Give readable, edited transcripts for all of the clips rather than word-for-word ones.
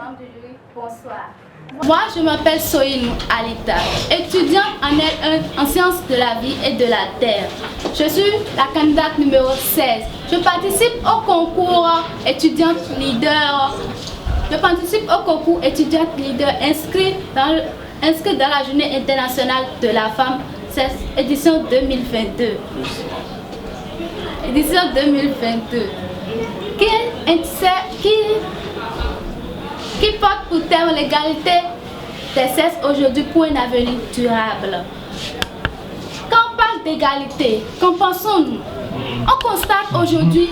membres du jury, bonsoir. Moi, je m'appelle Soïnou Alita, étudiante en L1 en sciences de la vie et de la terre. Je suis la candidate numéro 16. Je participe au concours étudiante leader. Inscrit dans la Journée internationale de la femme, c'est édition 2022. Édition 2022. Qui porte pour terme l'égalité des sexes aujourd'hui pour un avenir durable. Quand on parle d'égalité, qu'en pensons-nous? On constate aujourd'hui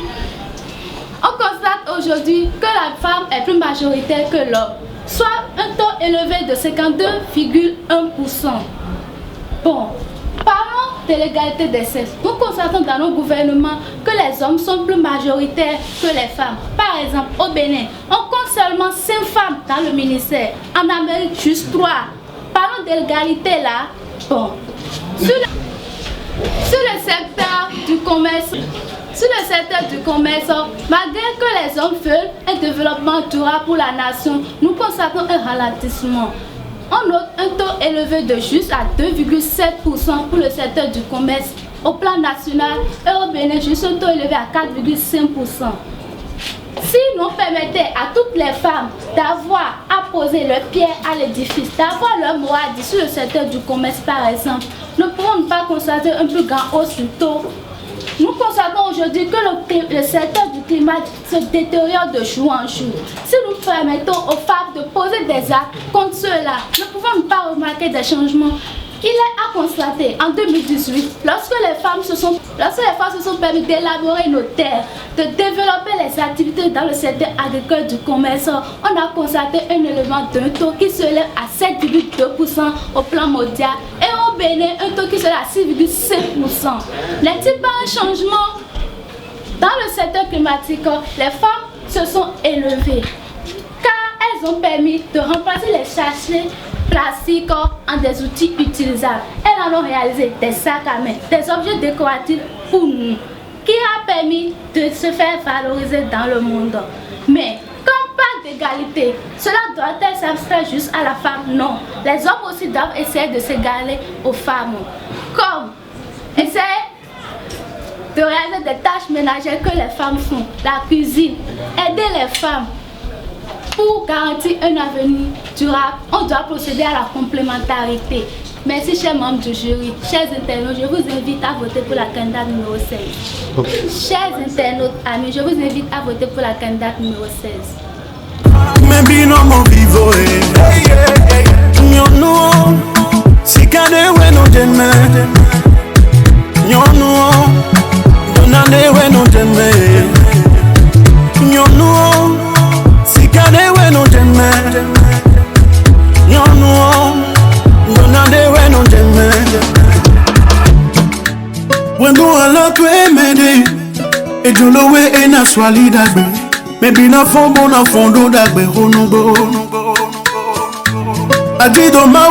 que la femme est plus majoritaire que l'homme, soit un taux élevé de 52,1%. Bon, parlons de l'égalité des sexes. Nous constatons dans nos gouvernements que les hommes sont plus majoritaires que les femmes. Par exemple, au Bénin, on compte seulement 5 femmes dans le ministère. En Amérique, juste 3. Parlons d'égalité là. Bon, sur le secteur du commerce, malgré que les hommes veulent un développement durable pour la nation, nous constatons un ralentissement. On note un taux élevé de juste à 2,7% pour le secteur du commerce au plan national et au Bénin, juste un taux élevé à 4,5%. Si nous permettions à toutes les femmes d'avoir à poser leur pierre à l'édifice, d'avoir leur mot à dire sur le secteur du commerce par exemple, nous ne pouvons pas constater un plus grand hausse du taux. Nous constatons aujourd'hui que le secteur du climat se détériore de jour en jour. Si nous permettons aux femmes de poser des actes contre cela, nous ne pouvons pas remarquer des changements. Il est à constater en 2018, lorsque les femmes se sont permis d'élaborer nos terres, de développer les activités dans le secteur agricole du commerce, on a constaté un élément d'un taux qui se lève à 7,2% au plan mondial et au Bénin un taux qui se lève à 6,5%. N'est-il pas un changement? Dans le secteur climatique, les femmes se sont élevées car elles ont permis de remplacer les sachets plastiques en des outils utilisables. Elles en ont réalisé des sacs à main, des objets décoratifs pour nous, qui a permis de se faire valoriser dans le monde. Mais quand on parle d'égalité, cela doit-elle s'abstraire juste à la femme? Non. Les hommes aussi doivent essayer de s'égaler aux femmes. Comme essayer de réaliser des tâches ménagères que les femmes font, la cuisine, aider les femmes. Pour garantir un avenir durable, on doit procéder à la complémentarité. Merci chers membres du jury, chers internautes, je vous invite à voter pour la candidate numéro 16. Chers internautes, amis, je vous invite à voter pour la candidate numéro 16. Et je le vois et n'a swali d'agbe. Mais bien à fond, bon à fond, d'agbe, on a dit